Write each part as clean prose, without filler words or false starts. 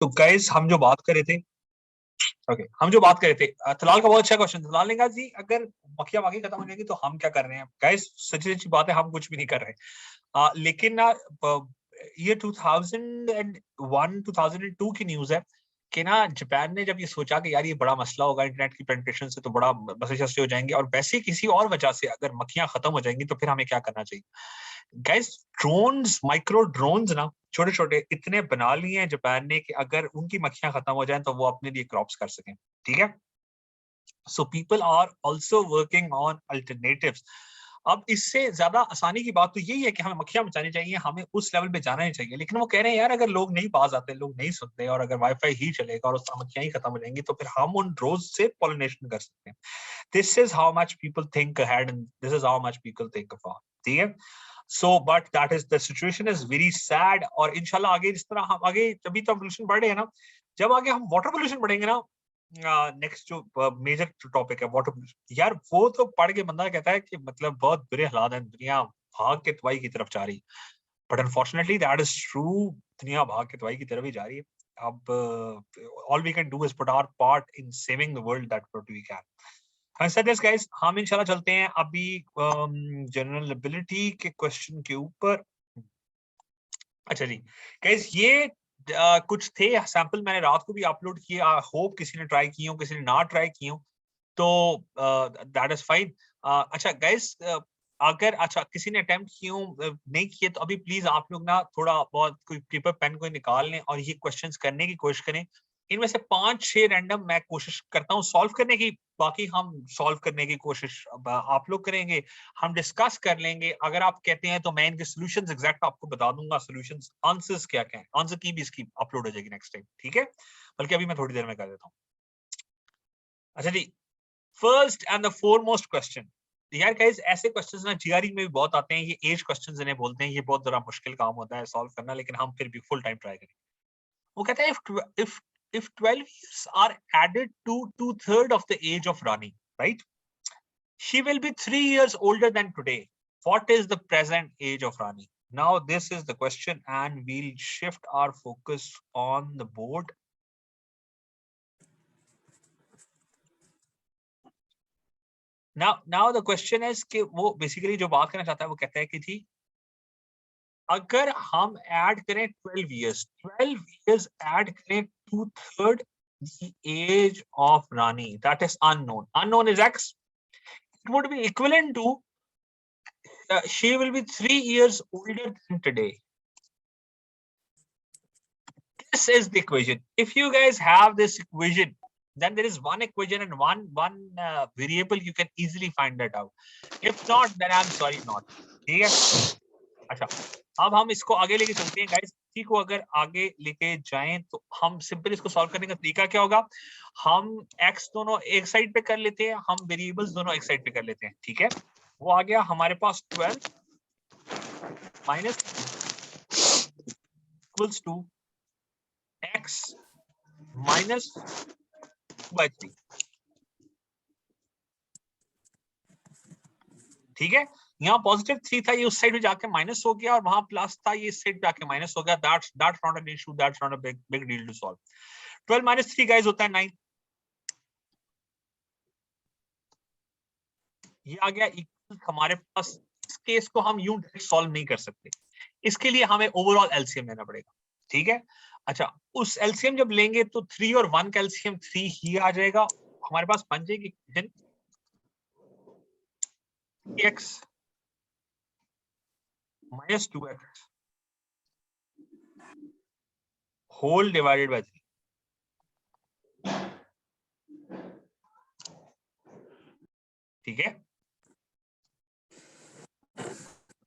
तो गाइस हम जो बात कर रहे थे, हम जो बात कर रहे थे, तलाल का बहुत अच्छा क्वेश्चन। तलाल ने कहा जी अगर मक्खियां बाकी खत्म हो जाएगी तो हम क्या कर रहे हैं। गाइस सच्ची सच्ची बात है, हम कुछ भी नहीं कर रहे। लेकिन ना ये 2001 2002 की न्यूज है कि ना जापान ने जब ये सोचा कि यार ये बड़ा मसला होगा इंटरनेट की पेनिट्रेशन से, तो बड़ा मसले शसले हो जाएंगे, और वैसे किसी और वजह से अगर मक्खियां खत्म हो जाएंगी तो फिर हमें क्या करना चाहिए। गाइस ड्रोन्स, माइक्रो ड्रोन्स ना, छोटे छोटे इतने बना लिए हैं जापान ने कि अगर उनकी मक्खियां खत्म हो जाएं तो वो अपने लिए क्रॉप्स कर सकें। ठीक है, so people are also working on alternatives. अब इससे ज्यादा आसानी की बात तो यही है कि हमें मक्खियां बचानी चाहिए, हमें उस लेवल पे जाना ही चाहिए। लेकिन वो कह रहे हैं यार अगर लोग नहीं पास आते, लोग नहीं सुनते, और अगर वाईफाई ही चलेगा और उससे मक्खियां ही खत्म हो जाएंगी, तो फिर हम उन ड्रोन से पॉलिनेशन कर सकते हैं। This is how much people think ahead and this is how much people think afore. ठीक है, so but that is the situation is very sad. और इंशाल्लाह आगे जिस तरह हम आगे, तभी तो पोल्यूशन बढ़ रहे हैं ना, जब आगे हम वाटर पोल्यूशन बढ़ेंगे ना, नेक्स्ट जो मेजर टॉपिक है वाटर पोल्यूशन, यार वो तो पढ़ के बंदा कहता है कि मतलब बहुत बुरे हालात हैं, दुनिया भाग के तबाही की तरफ जा रही है। But unfortunately that is true, दुनिया भाग के तबाही की तरफ ही जा रही है। अब all we can do is put our part in saving the world, that what we can. Guys हम इंशाल्लाह चलते हैं अभी जनरल एबिलिटी के क्वेश्चन के ऊपर। अच्छा जी गाइस, ये कुछ थे सैंपल, मैंने रात को भी अपलोड किए। आई होप किसी ने ट्राई किए हो, किसी ने ना ट्राई किए हो, तो दैट इज फाइन। अच्छा गाइस, अगर अच्छा किसी ने अटेम्प्ट किए हो, नहीं किए, तो अभी प्लीज आप लोग ना थोड़ा बहुत कोई पेपर पेन कोई निकाल लें और ये क्वेश्चंस करने की कोशिश करें। इनमें से 5-6 रैंडम मैं कोशिश करता हूँ सॉल्व करने की, बाकी हम सॉल्व करने की कोशिश आप लोग करेंगे, हम डिस्कस कर लेंगे। अगर आप कहते हैं तो मैं इनके सॉल्यूशंस एग्जैक्ट आपको बता दूंगा, सॉल्यूशंस आंसर्स क्या क्या है, आंसर की भी इसकी अपलोड हो जाएगी नेक्स्ट टाइम। ठीक है, बल्कि अभी मैं थोड़ी देर में कर देता हूँ। अच्छा जी, first and the foremost question. यार गाइस ऐसे क्वेश्चंस ना जीआरई में भी बहुत आते हैं, ये एज क्वेश्चंस इन्हें बोलते हैं, ये बहुत जरा मुश्किल काम होता है सॉल्व करना, लेकिन हम फिर भी फुल टाइम ट्राई करेंगे। वो कहता है if 12 years are added to 2/3 of the age of Rani, right, she will be 3 years older than today. What is the present age of Rani? Now this is the question, and we'll shift our focus on the board. Now the question is कि वो basically जो बात करना चाहता है, वो कहता है कि थी अगर हम ऐड करें 12 years ऐड करें 2/3 the age of Rani, that is unknown is x, it would be equivalent to she will be 3 years older than today. This is the equation. If you guys have this equation, then there is one equation and one variable, you can easily find that out. If not, then I'm sorry not. ठीक है, अच्छा अब हम इसको आगे लेके चलते हैं गाइस। इसी को अगर आगे लेके जाएं तो हम सिंपल इसको सॉल्व करने का तरीका क्या होगा, हम x दोनों एक साइड पे कर लेते हैं, हम वेरिएबल्स दोनों एक साइड पे कर लेते हैं। ठीक है, वो आ गया हमारे पास 12 minus equals to x minus 2/3। ठीक है, यहाँ पॉजिटिव 3 था, ये उस साइड पे जाके माइनस हो गया, और वहां प्लस था, ये इस साइड पे जाके माइनस हो गया। That's not an issue, that's not a big deal to solve. 12 minus 3 guys होता है 9। ये आ गया इक्वल हमारे पास। इस केस को हम यूं डायरेक्ट सॉल्व नहीं कर सकते, इसके लिए हमें ओवरऑल एलसीएम लेना पड़ेगा। ठीक है, अच्छा उस एलसीएम जब लेंगे तो 3 और 1 का एलसीएम 3 ही आ जाएगा। हमारे पास बन जाएगी equation x minus 2x whole divided by 3। ठीक है,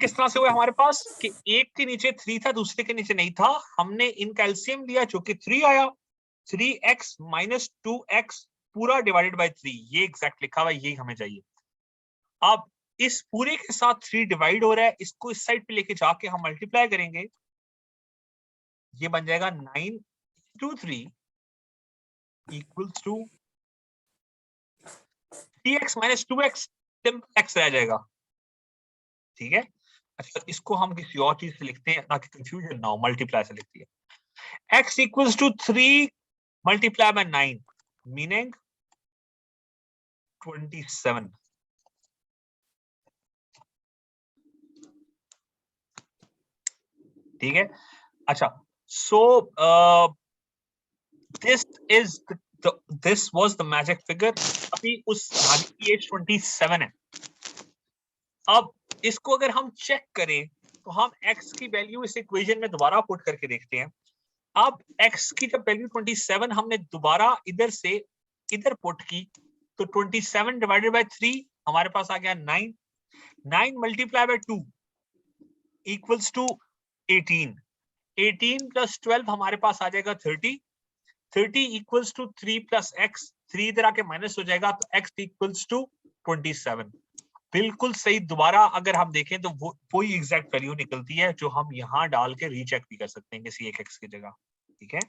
किस तरह से हुआ हमारे पास कि एक के नीचे 3 था, दूसरे के नीचे नहीं था, हमने इनका एलसीएम लिया जो कि 3 आया। 3x माइनस 2x पूरा डिवाइडेड बाय 3, ये एग्जैक्ट लिखा हुआ है, यही हमें चाहिए। अब इस पूरे के साथ 3 डिवाइड हो रहा है, इसको इस साइड पे लेके जाके हम मल्टीप्लाई करेंगे, ये बन जाएगा 9 to 3 equals to 3x minus 2x, simple x रह जाएगा। ठीक है, अच्छा इसको हम किसी और चीज से लिखते हैं ताकि कंफ्यूजन ना हो, मल्टीप्लाई से लिखती है। x equals to 3 multiplied by 9, meaning 27. ठीक है, अच्छा, so this was the magic figure. अभी उस भागी की एज 27 है. अब इसको अगर हम चेक करें तो हम x की वैल्यू इस इक्वेशन में दोबारा पुट करके देखते हैं. अब x की जब वैल्यू 27 हमने दोबारा इधर से इधर पुट की तो 27 डिवाइडेड बाय 3 हमारे पास आ गया 9. 9 multiply by 2 equals to 18. 18 plus 12 हमारे पास आ जाएगा 30. 30 इक्वल्स टू 3 प्लस x. 3 इधर आके माइनस हो जाएगा तो x इक्वल्स टू 27. बिल्कुल सही. दोबारा अगर हम देखें तो वो कोई एग्जैक्ट वैल्यू निकलती है जो हम यहाँ डाल के रीचेक भी कर सकते हैं किसी एक x की जगह. ठीक है,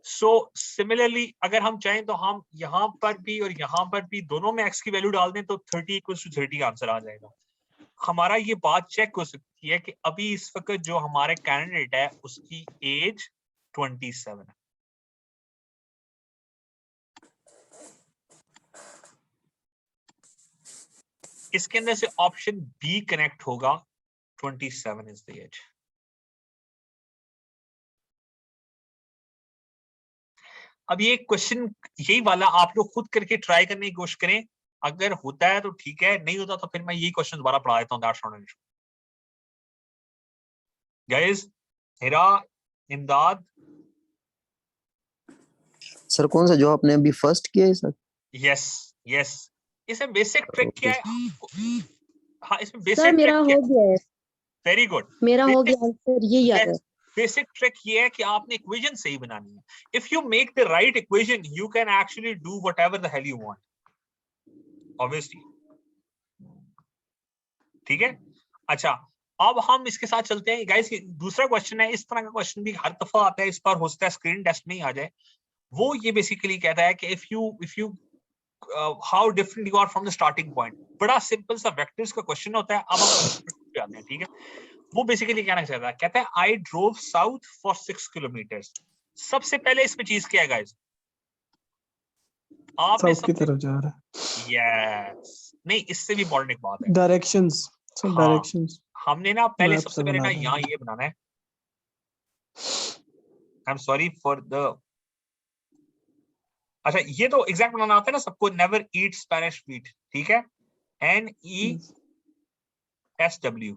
सो सिमिलरली अगर हम चाहें तो हम यहाँ पर भी और यहाँ पर भी दोनों में x की वैल्यू डाल दें तो 30 इक्वल्स टू 30 आंसर आ जाएगा. हमारा ये बात चेक हो सकती है कि अभी इस वक्त जो हमारे कैंडिडेट है उसकी एज 27 है. इसके अंदर से ऑप्शन बी कनेक्ट होगा. 27 इज द एज. अब ये क्वेश्चन यही वाला आप लोग खुद करके ट्राई करने की कोशिश करें. अगर होता है तो ठीक है, नहीं होता तो फिर मैं यही क्वेश्चन दोबारा पढ़ा देता हूँ. That's not an issue. Guys, Hira, Imdad. Sir कौन सा जो आपने अभी फर्स्ट किया है सर? Yes yes. इसमें बेसिक ट्रिक क्या है? हाँ, इसमें बेसिक सर मेरा ट्रिक हो गया है. Very good. मेरा हो गया आंसर, ये याद है. बेसिक ट्रिक ये है कि आपने इक्वेशन सही बनानी है. If you make the right equation you can actually do whatever the hell you want, obviously. ठीक है, अच्छा, अब हम इसके साथ चलते हैं गाइस. दूसरा क्वेश्चन है, इस तरह का क्वेश्चन भी हर दफा आता है, इस बार हो सकता है स्क्रीन टेस्ट में ही आ जाए. वो ये बेसिकली कहता है कि if you how different you are from the starting point. बड़ा सिंपल सा वेक्टर्स का क्वेश्चन होता है. अब हम जाते हैं. ठीक है, वो बेसिकली कहना चाहता है, कहता है I drove south for 6 kilometre. सबसे पहले इसमें चीज क्या है गाइस? आपने साउथ की तरफ जा रहा है. यस, नहीं, इससे भी इंपॉर्टेंट एक बात है, डायरेक्शंस. सर हाँ, डायरेक्शंस हमने ना पहले मैप सबसे से पहले बना ना रहे हैं. यहाँ ये बनाना है. I am sorry for the, अच्छा, ये तो एग्जैक्ट बनाना आता है ना सबको. Never eat Spanish meat. ठीक है, NESW.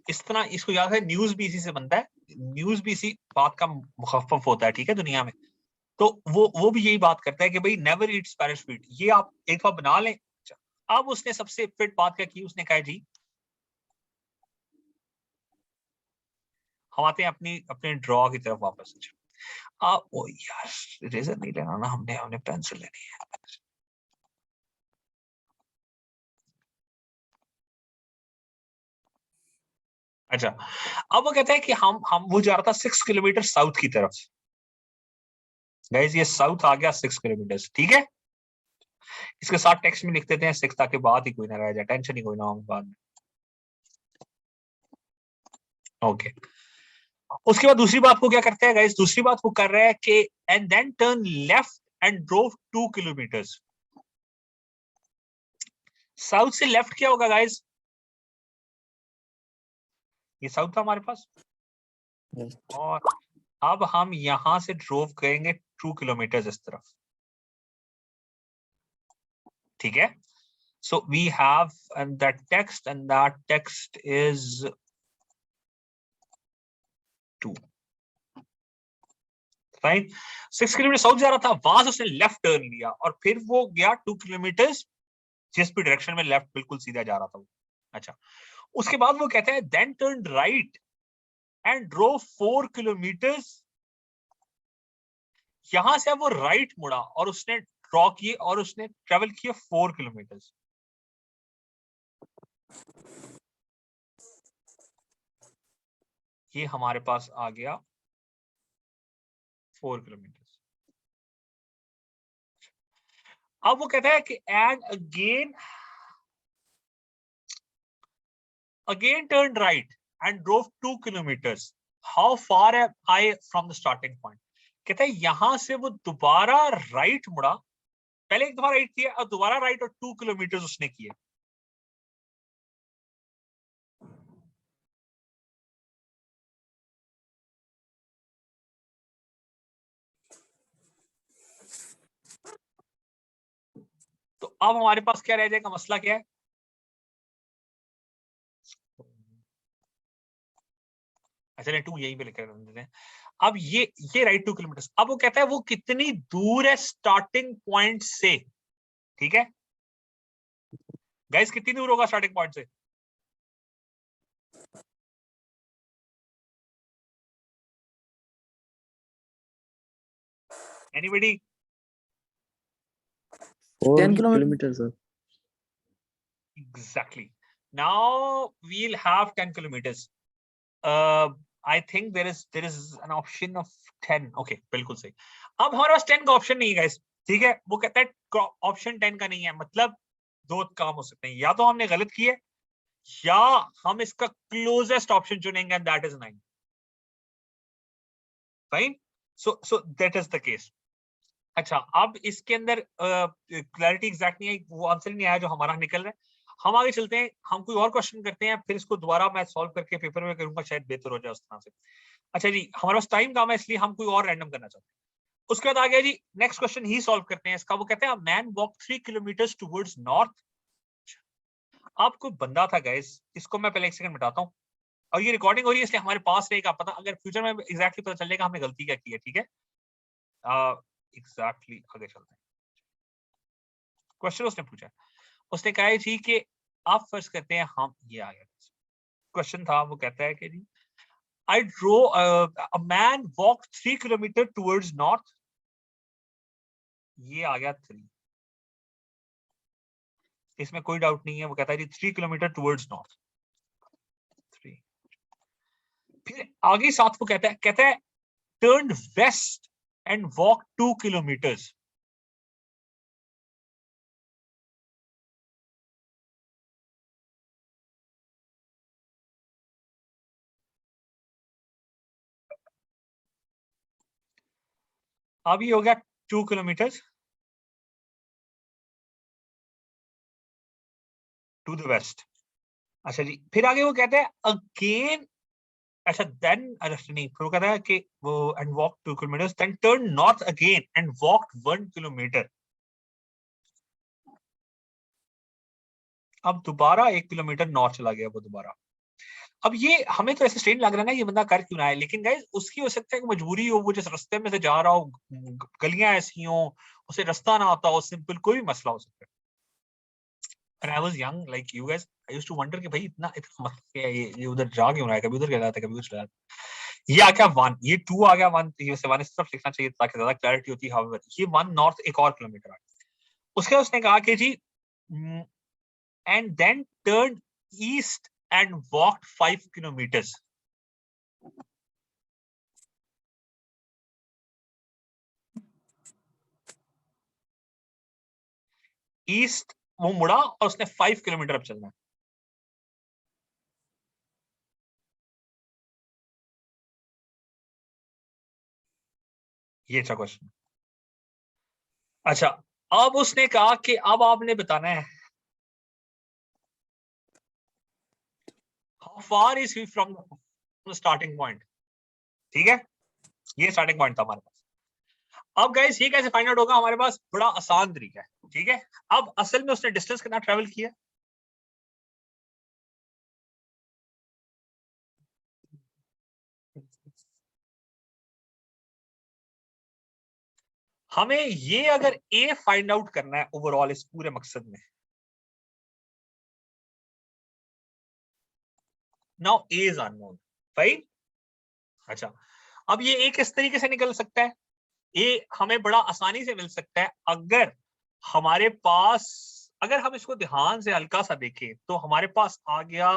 इस तरह इसको याद है. न्यूज भी इसी से बनता है. न्यूज भी इसी बात का मुखफ़फ़ होता है. ठीक है, दुनिया में. तो वो भी यही बात करता है कि भाई नेवर ईट स्पेनिश मीट. ये आप एक बार बना लें. अब उसने सबसे फिट बात क्या की, उसने कहा जी हम आते हैं अपने ड्रॉ की तरफ वापस. आप ओ यार, इरेजर नहीं लेना ना, हमने पेंसिल लेनी है. अच्छा, अब वो कहता है कि हम वो जा रहा था 6 किलोमीटर साउथ की तरफ. गाइस, ये साउथ आ गया 6 किलोमीटर. ठीक है, इसके साथ टेक्स्ट में लिख देते हैं 6 ताकि बात ही कोई ना रह जाए, टेंशन ही कोई ना हो बाद में. ओके, उसके बाद दूसरी बात को क्या करते हैं गाइस? दूसरी बात वो कर रहा है कि and then turn left and drove 2 kilometre. South से लेफ्ट क्या होगा गाइस? ये साउथ था हमारे पास, और अब हम यहां से ड्रोव करेंगे 2 किलोमीटर इस तरफ. ठीक है, so we have that text and that text is 2. Right, 6 kilometre south जा रहा था, वहां से उसने लेफ्ट टर्न लिया और फिर वो गया 2 किलोमीटर जिस भी डायरेक्शन में लेफ्ट बिल्कुल सीधा जा रहा था वो. अच्छा, उसके बाद वो कहता है then turn right and drove 4 kilometre. यहां से वो राइट मुड़ा और उसने ड्रॉ किए और उसने ट्रेवल किया 4 किलोमीटर. ये हमारे पास आ गया 4 किलोमीटर. अब वो कहता है कि and again turn right. and drove 2 kilometers. How far am I from the starting point? कहता है यहां से वो दोबारा राइट मुड़ा, पहले एक दफा राइट किया और दोबारा राइट और 2 किलोमीटर उसने किए. तो अब हमारे पास क्या रह जाएगा, मसला क्या है? अच्छा 2 यहीं पे लिखे देते हैं. अब ये राइट 2 किलोमीटर. अब वो कहता है वो कितनी दूर है स्टार्टिंग पॉइंट से. ठीक है गाइस, कितनी दूर होगा स्टार्टिंग पॉइंट से? Anybody? 10 kilometers. kilometers, sir. Exactly. Now we'll have 10 kilometers. I think there is an option of 10. Okay, बिल्कुल सही. अब हमारे पास 10 का ऑप्शन नहीं है गाइस. ठीक है, वो कहता है ऑप्शन 10 का नहीं है. मतलब दो काम हो सकते हैं, या तो हमने गलत किया या हम इसका क्लोजेस्ट ऑप्शन चुनेंगे and that is 9. Fine. So that is the case. अच्छा, अब इसके अंदर क्लैरिटी एग्जैक्ट नहीं है, वो आंसर नहीं आया जो हमारा निकल रहा है. हम आगे चलते हैं, हम कोई और क्वेश्चन करते हैं, फिर इसको दोबारा मैं सॉल्व करके पेपर में करूंगा, शायद बेहतर हो जाए उस तरह से. अच्छा जी, हमारे पास टाइम कम है इसलिए हम कोई और रैंडम करना चाहते हैं. उसके बाद आ गया जी नेक्स्ट क्वेश्चन ही सॉल्व करते हैं इसका. वो कहते हैं man walk 3 kilometre towards north. अब कोई बंदा था गाइस, इसको मैं पहले एक सेकंड मिटाता हूँ, और ये रिकॉर्डिंग हो रही है इसलिए हमारे पास रहेगा पता, अगर फ्यूचर में एग्जैक्टली पता चलेगा हमने गलती क्या की है. ठीक है, एग्जैक्टली आगे चलते हैं. क्वेश्चन उसने पूछा, उसने कहा जी कि आप फर्ज करते हैं हम, ये आ गया क्वेश्चन था. वो कहता है कि जी I draw a man walk 3 kilometre towards north. ये आ गया 3, इसमें कोई डाउट नहीं है. वो कहता है जी 3 किलोमीटर टुवर्ड्स नॉर्थ 3. फिर आगे साथ को कहता है turn west and walk 2 kilometres. अब ये हो गया 2 किलोमीटर्स टू द वेस्ट. अच्छा जी, फिर आगे वो कहता है अगेन. अच्छा देन नहीं, फिर वो कहता है कि वो and walk 2 kilometres then turn north again and walk 1 kilometre. अब दोबारा 1 किलोमीटर नॉर्थ चला गया वो दोबारा. अब ये हमें तो ऐसे स्ट्रेन लग रहा है ना, ये बंदा कर क्यों रहा है, लेकिन गाइस उसकी हो सकता है कि मजबूरी हो, वो जिस रास्ते में से जा रहा हो, गलियां ऐसी हो, उसे रास्ता ना आता हो, सिंपल कोई भी मसला हो सकता है. When I was young, like you guys, I used to wonder कि भाई इतना मसला क्या है, ये उधर जा क्यों रहा है, कभी उधर चला जाता है, कभी उधर चला जाता है. ये आ गया 1, ये 2 आ गया 1, ये 1 इस तरफ लिखना चाहिए ताकि ज्यादा क्लैरिटी होती है. However, ये 1 नॉर्थ 1 और किलोमीटर आ गया. उसके बाद उसने कहा कि जी and then turned east and walked 5 kilometers. East वो मुड़ा और उसने 5 किलोमीटर अब चलना है. ये अच्छा क्वेश्चन. अच्छा, अब उसने कहा कि अब आपने बताना है how far is he from the starting point. ठीक है, ये स्टार्टिंग पॉइंट था हमारे पास. अब गाइस ये कैसे फाइंड आउट होगा, हमारे पास बड़ा आसान तरीका है. ठीक है, अब असल में उसने डिस्टेंस कितना ट्रेवल किया, हमें ये अगर ए फाइंड आउट करना है ओवरऑल इस पूरे मकसद में. Now A is unknown. Fine. अच्छा, अब ये ए किस तरीके से निकल सकता है, ये हमें बड़ा आसानी से मिल सकता है अगर हमारे पास, अगर हम इसको ध्यान से हल्का सा देखें तो हमारे पास आ गया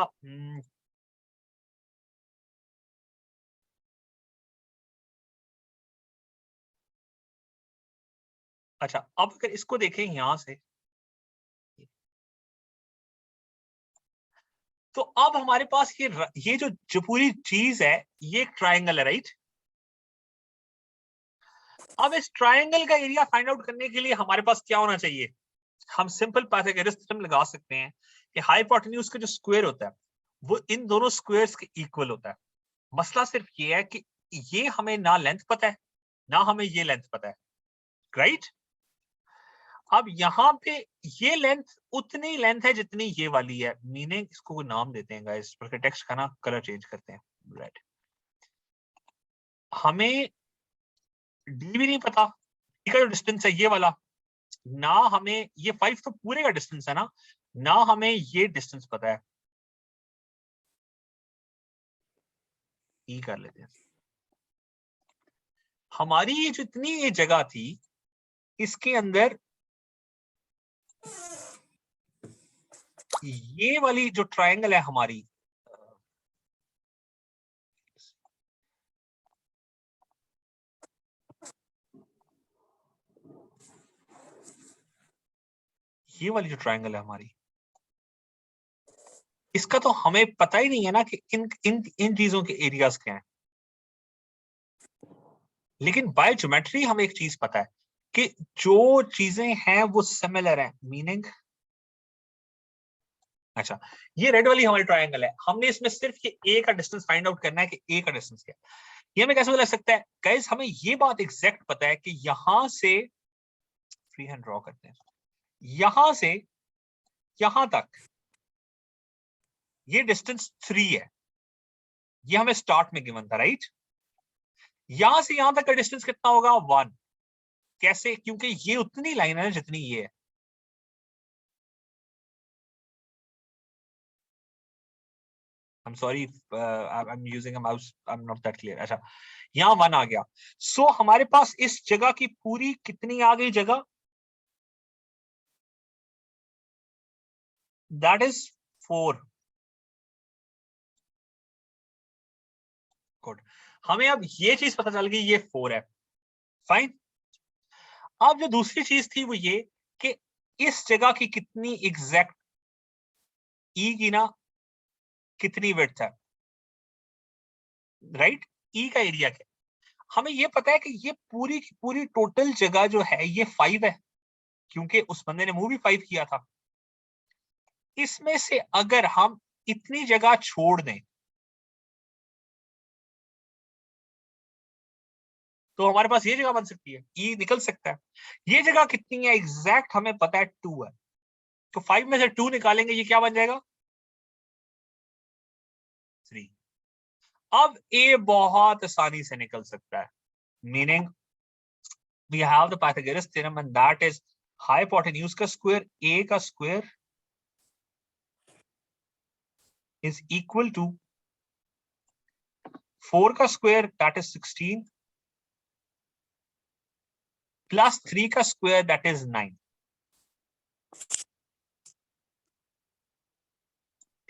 अच्छा, अब अगर इसको देखें यहां से, तो अब हमारे पास ये जो पूरी चीज है ये एक ट्राइंगल है, राइट? अब इस ट्राइंगल का एरिया फाइंड आउट करने के लिए हमारे पास क्या होना चाहिए? हम सिंपल पाइथागोरस थ्योरम लगा सकते हैं कि हाइपोटेन्यूज का जो स्क्वायर होता है वो इन दोनों स्क्वायर्स के इक्वल होता है। मसला सिर्फ ये है कि ये हमें ना लेंथ पता है ना हमें ये लेंथ पता है, राइट? अब यहाँ पे ये लेंथ उतनी लेंथ है जितनी ये वाली है, मीनिंग इसको कोई नाम देते हैं गाइस, बल्कि टेक्स्ट का ना कलर चेंज करते हैं, राइट? हमें डी भी नहीं पता, इसका जो डिस्टेंस है ये वाला, ना हमें ये 5 तो पूरे का डिस्टेंस है ना हमें ये डिस्टेंस पता है। ई कर लेते हैं। हमारी ये जितनी ये जगह थी इसके अंदर ये वाली जो ट्रायंगल है हमारी, ये वाली जो ट्रायंगल है हमारी, इसका तो हमें पता ही नहीं है ना कि इन चीजों के एरियाज क्या हैं। लेकिन बाय ज्योमेट्री हमें एक चीज पता है कि जो चीजें हैं वो सिमिलर हैं, मीनिंग अच्छा ये रेड वाली हमारी ट्रायंगल है, हमने इसमें सिर्फ ये ए का डिस्टेंस फाइंड आउट करना है कि ए का डिस्टेंस क्या है। ये हमें कैसे पता लग सकता है गाइस? हमें ये बात एग्जैक्ट पता है कि यहां से फ्री हैंड ड्रॉ करते हैं, यहां से यहां तक ये डिस्टेंस 3 है, ये हमें स्टार्ट में गिवन था, राइट? यहां से यहां तक का डिस्टेंस कितना होगा? 1। कैसे? क्योंकि ये उतनी लाइन है जितनी ये है। I'm sorry if, I'm using a mouse, I'm not that clear. अच्छा यहाँ 1 आ गया। सो हमारे पास इस जगह की पूरी कितनी आ गई जगह? That is 4। गुड, हमें अब ये चीज पता चल गई ये 4 है, फाइन। अब जो दूसरी चीज थी वो ये कि इस जगह की कितनी एग्जैक्ट ई की ना कितनी विड्थ है, राइट? ई का एरिया क्या? हमें ये पता है कि ये पूरी की पूरी टोटल जगह जो है ये 5 है, क्योंकि उस बंदे ने मूव भी 5 किया था। इसमें से अगर हम इतनी जगह छोड़ दें तो हमारे पास ये जगह बन सकती है, ई निकल सकता है। ये जगह कितनी है एग्जैक्ट हमें पता है 2 है, तो 5 में से 2 निकालेंगे, ये क्या बन जाएगा? 3। अब ए बहुत आसानी से निकल सकता है, meaning we have the Pythagoras theorem and that is hypotenuse का स्क्वायर ए का स्क्वायर is equal to 4 का स्क्वायर दैट इज 16 प्लस 3 का स्क्वायर दैट इज 9।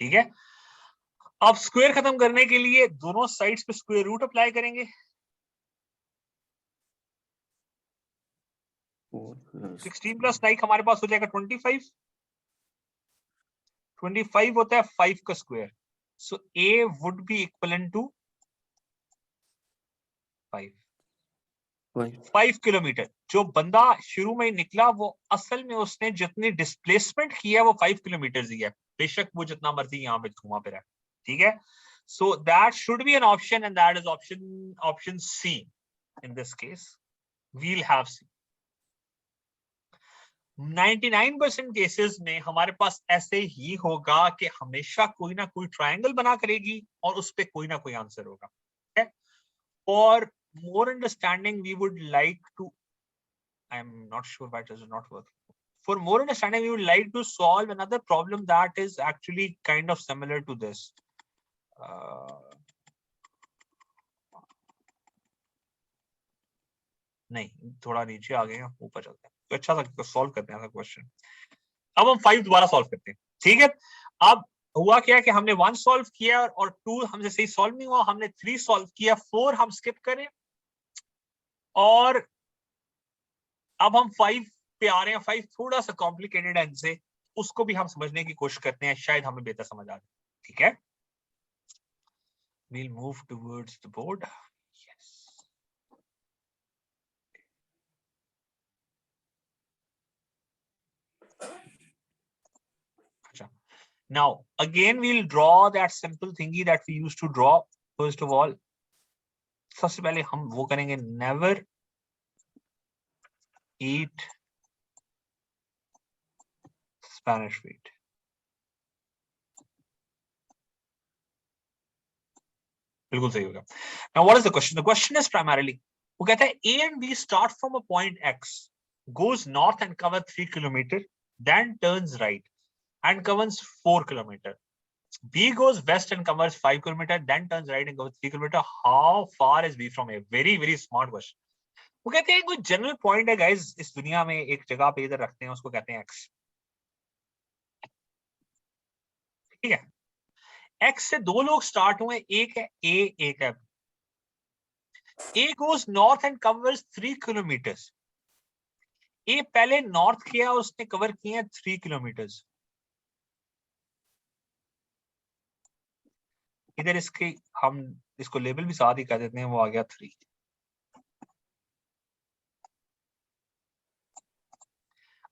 ठीक है, अब स्क्वायर खत्म करने के लिए दोनों साइड्स पे स्क्वायर रूट अप्लाई करेंगे। 16 प्लस 9 हमारे पास हो जाएगा 25। 25 होता है 5 का square, so a would be equivalent to 5 kilometre. जो बंदा शुरू में ही निकला वो असल में उसने जितनी डिस्प्लेसमेंट किया वो 5 किलोमीटर ही है, बेशक वो जितना मर्जी यहाँ पे घुमा फिरा है। ठीक है, so that should be an option and that is option C. In this case we'll have C. 99% cases में हमारे पास ऐसे ही होगा कि हमेशा कोई ना कोई ट्रायंगल बना करेगी और उस पे कोई ना कोई आंसर होगा। okay? और more understanding we would like to, I'm not sure why it does not work. For more understanding we would like to solve another problem that is actually kind of similar to this. नहीं थोड़ा नीचे आ गए हैं, ऊपर चलते हैं तो अच्छा सा सॉल्व करते हैं क्वेश्चन। अब हम 5 दोबारा सॉल्व करते हैं। ठीक है, अब हुआ क्या कि हमने 1 सॉल्व किया और 2 हमसे सही सॉल्व नहीं हुआ, हमने 3 सॉल्व किया, 4 हम स्किप करें और अब हम 5 पे आ रहे हैं। 5 थोड़ा सा कॉम्प्लिकेटेड है इनसे, उसको भी हम समझने की कोशिश करते हैं, शायद हमें बेहतर समझ आ जाए। ठीक है, we'll move towards the board. Yes. अच्छा, now again we'll draw that simple thingy that we used to draw. First of all, सबसे पहले हम वो करेंगे, never eat Spanish wheat. बिल्कुल सही होगा. Now what is the question? The question is primarily, वो कहता है A and B start from a point X, goes north and cover 3 kilometer, then turns right and covers 4 kilometer. B goes west and covers 5 kilometer, then turns right and covers 3 kilometer. How far is B from A? Very very smart question. वो कहते हैं कोई general point है guys इस दुनिया में, एक जगह पे इधर रखते हैं, उसको कहते हैं X. ठीक है, X से दो लोग स्टार्ट हुए, एक है A, एक है B. A goes north and covers 3 kilometers. A पहले नॉर्थ किया, उसने कवर किए 3 किलोमीटर्स. इधर इसके हम इसको लेबल भी साथ ही कर देते हैं, वो आ गया 3.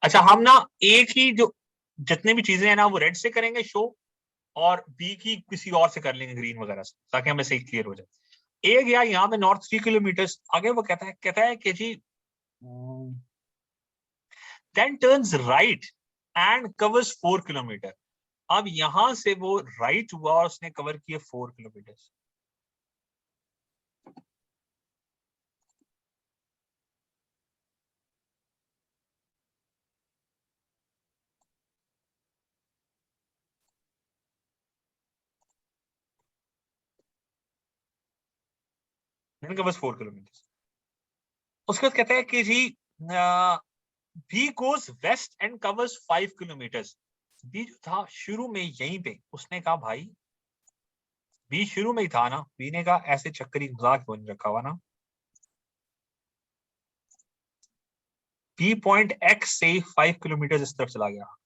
अच्छा, हम ना A की जो जितने भी चीजें हैं ना वो रेड से करेंगे शो, और B की किसी और से कर लेंगे ग्रीन वगैरह से, ताकि हमें सही क्लियर हो जाए. A गया यहाँ पे नॉर्थ 3 किलोमीटर्स, आगे वो कहता है कि जी then turns right and covers 4 kilometre. अब यहां से वो राइट हुआ और उसने कवर किए 4 किलोमीटर. then covers 4 kilometre. उसके बाद कहता है कि जी B goes west and covers 5 kilometers. B जो था शुरू में यहीं पे, उसने कहा भाई B शुरू में ही था ना, B ने कहा ऐसे चक्करी मजाक बन रखा हुआ ना, B पॉइंट X से 5 किलोमीटर इस तरफ चला गया.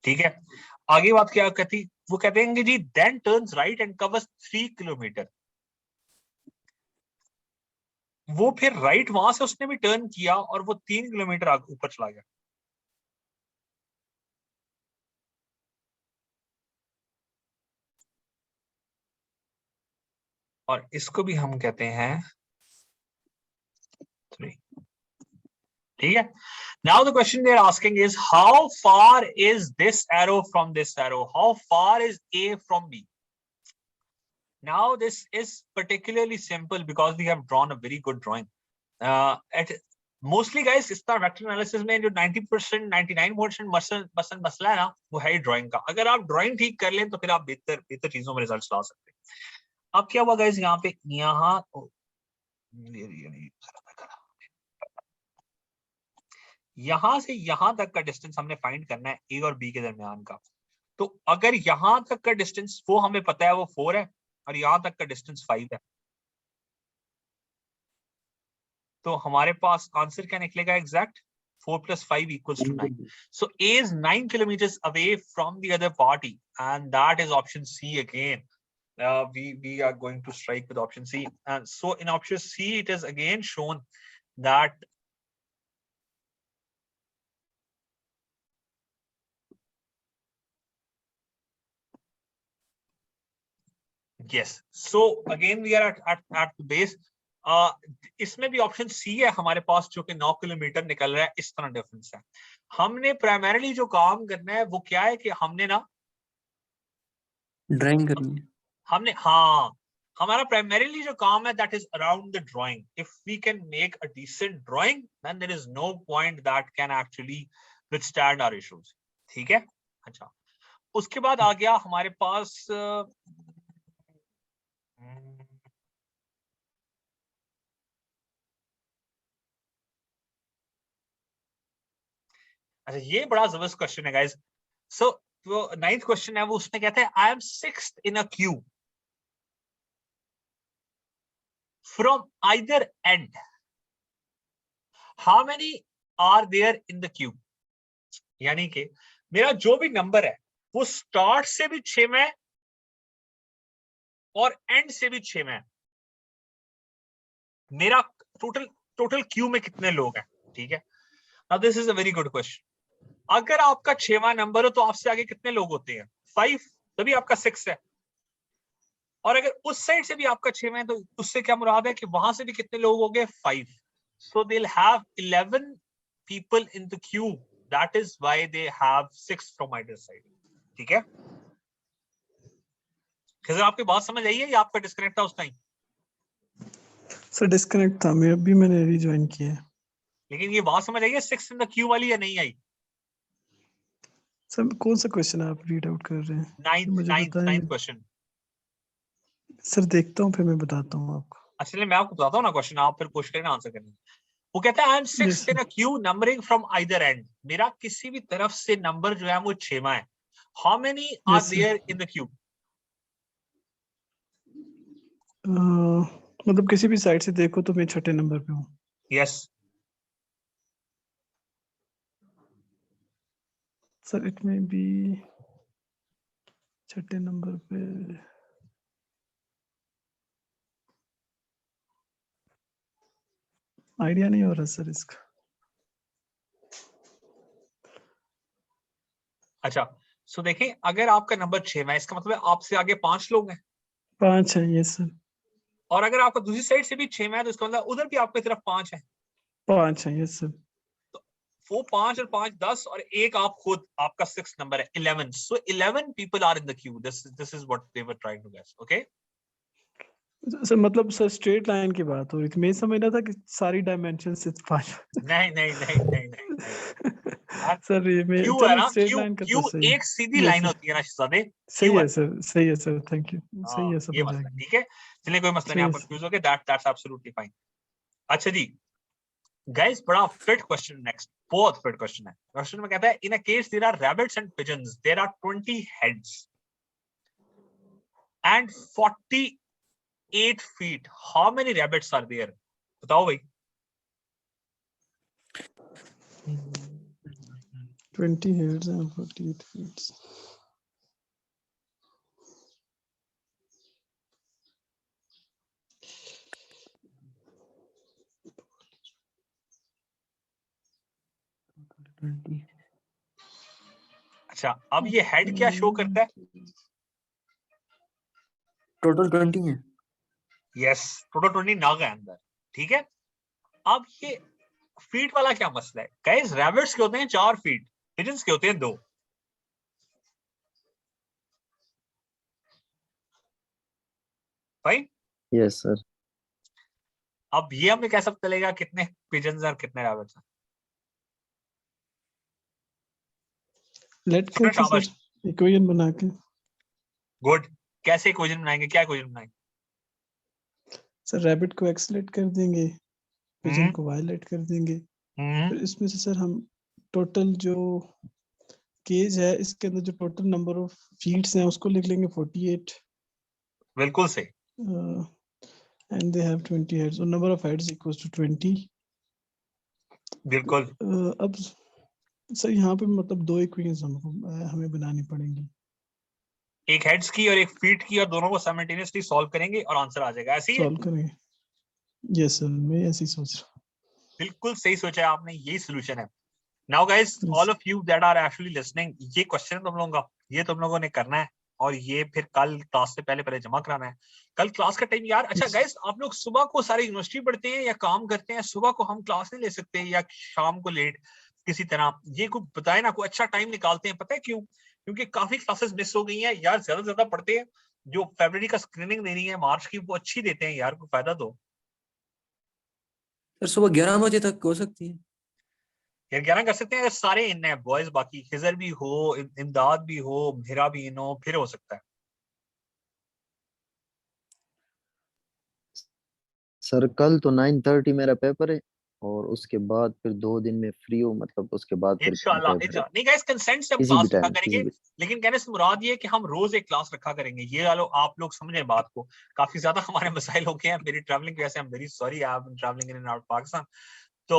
ठीक है, आगे बात क्या कहती, वो कहते हैं जी then turns right and covers 3 kilometre. वो फिर राइट वहां से उसने भी टर्न किया और वो 3 किलोमीटर ऊपर चला गया. और इसको भी हम कहते हैं 3. ठीक है, now the question they are asking is how far is this arrow from this arrow? How far is A from B? Now this is particularly simple because we have drawn a very good drawing. At mostly guys इस तरह vector analysis में जो 90% 99% मसला है ना, वो है drawing का. अगर आप ड्राइंग ठीक कर लें तो फिर आप बेहतर चीजों में रिजल्ट्स ला सकते हैं. अब क्या हुआ गाइस, यहाँ पे यहां से यहां तक का डिस्टेंस हमने फाइंड करना है A और B के दरमियान का. तो अगर यहां तक का डिस्टेंस वो हमें पता है वो 4 है और यहां तक का डिस्टेंस 5 है, तो हमारे पास आंसर क्या निकलेगा exact? 4 + 5 = 9. So A is 9 kilometers away from the other party, and that is option C again. We are going to strike with option C, and so in option C it is again shown that yes, so again we are at the base. इसमें भी option C है हमारे पास, जो कि 9 kilometre निकल रहा है. इस तरह डिफरेंस है. हमने प्राइमरीली जो काम करना है वो क्या है कि हमने ना ड्राइंग करनी है. हमने हमारा प्राइमरीली जो काम है that is around the drawing. If we can make a decent drawing then there is no point that can actually withstand our issues. ठीक है. अच्छा, उसके बाद आ गया हमारे पास अच्छा, ये बड़ा जबरदस्त क्वेश्चन है गाइस. सो जो 9th क्वेश्चन है वो उसमें कहते हैं I am 6th in a Q. from either end, how many are there in the queue? यानी कि मेरा जो भी नंबर है वो स्टार्ट से भी 6 में है और एंड से भी 6 में है। मेरा टोटल क्यू में कितने लोग हैं? ठीक है, now this is a very good question. अगर आपका 6वां नंबर हो तो आपसे आगे कितने लोग होते हैं? 5, तभी आपका 6 है। और अगर उस साइड से भी आपका 6वां है तो उससे क्या मुराद है कि वहां से भी कितने लोग हो गए? 5। So they'll have 11 people in the queue. That is why they have 6 from either side. ठीक है, खिज़र आपकी बात समझ आई है या आपका डिस्कनेक्ट था उस टाइम? सर डिस्कनेक्ट था मैं, अभी मैंने रीजॉइन किया है। लेकिन ये बात समझ आई है 6 इन द क्यू वाली या नहीं आई? सर कौन सा क्वेश्चन आप रीड आउट कर रहे हैं? Ninth question. सर देखता हूँ फिर मैं बताता हूँ आपको। एक्चुअली मैं आपको बताता हूँ ना क्वेश्चन, आप फिर कोशिश करें आंसर करने की। वो कहता है I M 6 in a Q numbering from either and. मेरा किसी भी तरफ से नंबर जो है वो 6वां है। How many are there in the queue? मतलब किसी भी साइड से देखो तो मैं छठे नंबर पे हूँ। यस। सर इट में भी छठे नंबर पे आइडिया नहीं हो रहा सर इसका। अच्छा, सो देखें, अगर आपका नंबर 6वां है इसका मतलब है आपसे आगे 5 लोग हैं। 5 है ये सर। और अगर आपका दूसरी साइड से भी 6वां है तो इसका मतलब उधर भी आपकी तरफ 5 है। 5 है ये सर। वो 5 और 5 10 और एक आप खुद, आपका 6 नंबर है 11। सो 11 people are in the queue. This is what they were trying to guess. Okay? Sir मतलब सर स्ट्रेट लाइन की बात हो रही थी, मैं समझ रहा था कि सारी डायमेंशन से 5। नहीं नहीं नहीं नहीं नहीं, नहीं। सर ये मैं क्यू है चलो ना, स्ट्रेट क्यू लाइन का क्यू तो सही एक सीधी ये लाइन सर, होती है ना शहजादे, सही क्यू है सर, सही है सर, थैंक यू, सही है ये समझ आ मसला है, गया। ठीक है, चलिए कोई मसला नहीं, आप ठीक है कंफ्यूज हो गए, दैट्स एब्सोल्युटली फाइन। अच्छा जी गाइस, बड़ा फिट क्वेश्चन नेक्स्ट, बहुत फिट क्वेश्चन है। क्वेश्चन में कहता है in a case there are rabbits and pigeons, there are 20 heads and 48 feet, how many rabbits are there? बताओ भाई। 20 heads and 48 feet। अच्छा, अब ये हेड क्या शो करता है? टोटल 20 है। यस, टोटल 20 नाग है अंदर, ठीक है। अब ये फीट वाला क्या मसला है? गाइस रैबिट्स के होते हैं 4 फीट, पिजन्स के होते हैं 2। भाई यस सर। अब ये हमें कैसे पता चलेगा कितने पिजन्स और कितने रैबिट्स हैं? लेट स्टूडेंट करके शाबाश, सर इक्वेशन बना के। गुड। कैसे इक्वेशन बनाएंगे, क्या इक्वेशन बनाएंगे? सर रैबिट को एक्स लेट कर देंगे, पिजन को वाई लेट कर देंगे, फिर इसमें से सर हम टोटल जो केज है इसके अंदर जो टोटल नंबर ऑफ फीट्स हैं उसको लिख लेंगे 48। बिल्कुल सही। एंड दे हैव 20 हेड्स और number of heads equals to 20। बिल्कुल। अब सर यहाँ पे मतलब 2 इक्वेशंस हमको हमें बनानी पड़ेंगी, एक हेड्स की और एक फीट की, और दोनों को साइमल्टेनियसली सॉल्व करेंगे और आंसर आ जाएगा। ऐसे ही है? सॉल्व करेंगे। यस सर, मैं ऐसे ही सोच रहा हूँ। बिल्कुल सही सोचा है आपने, यही सॉल्यूशन है। Now guys, all of you that are actually listening, ये क्वेश्चन तुम लोगों का, ये तुम लोगों ने करना है और ये फिर कल क्लास से पहले जमा कराना है। कल क्लास का टाइम यार, अच्छा गाइस, आप लोग सुबह को सारे यूनिवर्सिटी पढ़ते हैं या काम करते हैं? सुबह को हम क्लास नहीं ले सकते या शाम को लेट किसी तरह, ये कोई बताए ना, कोई अच्छा टाइम निकालते हैं। पता है क्यों? क्योंकि काफी क्लासेस मिस हो गई हैं यार, ज्यादा से ज्यादा पढ़ते हैं। जो फरवरी का स्क्रीनिंग देनी है मार्च की, वो अच्छी देते हैं यार, कोई फायदा दो सर सुबह 11 बजे तक हो सकती है। यार। 11 कर सकते हैं अगर सारे इन है बॉयज, बाकी खिजर भी हो, इमदाद भी हो, मेरा भी इन हो, फिर हो सकता है। सर कल तो 9:30 मेरा पेपर है। और उसके बाद फिर 2 दिन में फ्री हो, मतलब उसके बाद फिर इंशाल्लाह घर इंशाल्लाह। नहीं गाइस, कंसेंट से हम किसी भी क्लास रखा टाइम करेंगे, किसी भी लेकिन कहने से मुराद ये है कि हम रोज एक क्लास रखा करेंगे। ये वालो आप लोग समझे बात को। काफी ज्यादा हमारे मसाइल हो गए हैं मेरी ट्रैवलिंग की वजह से। I am very sorry, I have been travelling in and out Pakistan, तो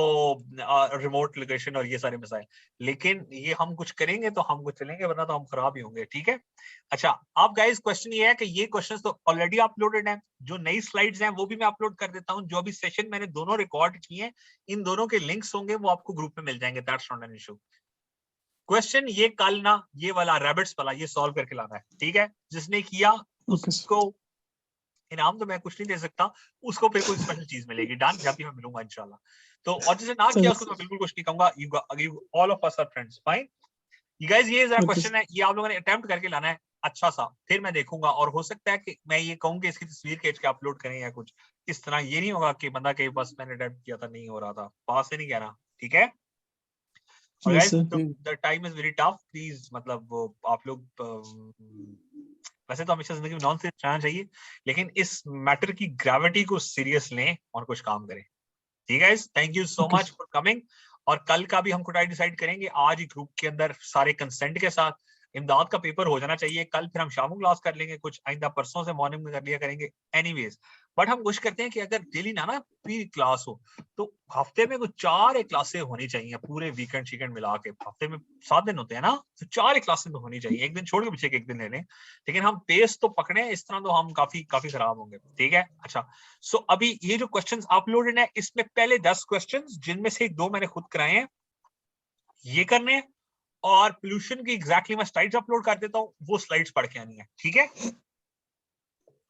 रिमोट लोकेशन और ये सारे मसाइल। लेकिन ये हम कुछ करेंगे तो हम कुछ चलेंगे, वरना तो हम खराब ही होंगे। ठीक है। अच्छा, आप गाइस, क्वेश्चन ये है कि ये क्वेश्चंस तो ऑलरेडी अपलोडेड हैं। जो नई स्लाइड्स हैं वो भी मैं अपलोड कर देता हूं। जो अभी सेशन मैंने दोनों रिकॉर्ड किए हैं, इन दोनों के लिंक्स होंगे, वो आपको ग्रुप में मिल जाएंगे। That's not an issue. Question ये कल ना, ये वाला रैबिट्स वाला, ये सॉल्व करके लाना है। ठीक है। जिसने किया ओके सर। उसको इनाम तो मैं कुछ नहीं दे सकता, उसको फिर कोई स्पेशल चीज मिलेगी। डन, जब भी मैं मिलूंगा इंशाल्लाह। तो और जिसे ना किया उसको तो मैं बिल्कुल कुछ नहीं कहूंगा। You all of us are friends, fine. You guys, ये जरा Okay, क्वेश्चन है, ये आप लोगों ने अटेम्प्ट करके लाना है अच्छा सा, फिर मैं देखूंगा। और हो सकता है कि मैं ये कहूँ कि इसकी तस्वीर खींच के अपलोड करें या कुछ इस तरह। ये नहीं होगा कि बंदा के बस मैंने अटेम्प्ट किया था, नहीं हो रहा था, पास से नहीं कहना। ठीक है। और yes guys, sir. The time is very tough, please. मतलब वो आप लोग वैसे तो हमेशा जिंदगी में नॉन सीरियस रहना चाहिए, लेकिन इस मैटर की ग्रेविटी को सीरियस लें और कुछ काम करें। ठीक है। Thank you so Okay, much for coming. और कल का भी हम कुछ डिसाइड करेंगे आज ही ग्रुप के अंदर सारे कंसेंट के साथ। इमदाद का पेपर हो जाना चाहिए कल, फिर हम शाम को क्लास कर लेंगे, कुछ आइंदा परसों से मॉर्निंग में कर लिया करेंगे। एनीवेज, बट हम कोशिश करते हैं कि अगर डेली ना प्री क्लास हो, तो हफ्ते में कुछ 4 एक क्लासें होनी चाहिए, पूरे वीकेंड शीकेंड मिला के। हफ्ते में 7 दिन होते हैं ना, तो 4 एक क्लासें तो होनी चाहिए। एक दिन छोड़ के पीछे एक दिन ले लें, लेकिन हम पेस तो पकड़े, इस तरह तो हम काफी खराब होंगे। ठीक है। अच्छा, सो अभी ये जो क्वेश्चंस अपलोडेड है, इसमें पहले 10 क्वेश्चंस, जिनमें से 2 मैंने खुद कराए हैं, ये करने हैं। और पोल्यूशन की एग्जैक्टली मैं स्लाइड्स अपलोड कर देता हूँ, वो स्लाइड्स पढ़ के आनी है। ठीक है।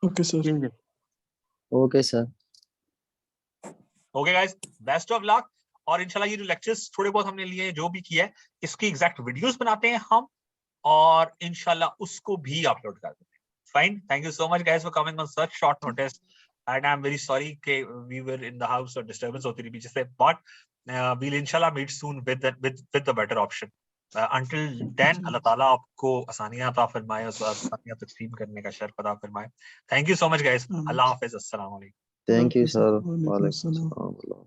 okay sir. Okay sir. Okay guys, best of luck. और इंशाल्लाह ये जो लेक्चर्स थोड़े बहुत हमने लिए हैं, जो भी किया है, इसकी एग्जैक्ट वीडियोस बनाते हैं हम, और इंशाल्लाह उसको भी अपलोड कर देते हैं। Fine. Thank you so much guys for coming on such short notice, and I am very sorry कि we were in the house और डिस्टर्बेंस होती रही पीछे से, बट वील इंशाल्लाह meet soon with the better option. until then, अल्लाह ताला आपको आसानियां अता फरमाए, आसानियां तकसीम करने का शर्फ अता फरमाए। Thank you so much guys. Amen. अल्लाह हाफिज, अस्सलाम वालेकुम। Thank you Okay, sir. Sir. Walaikum वालेकुम assalam. अस्सलाम।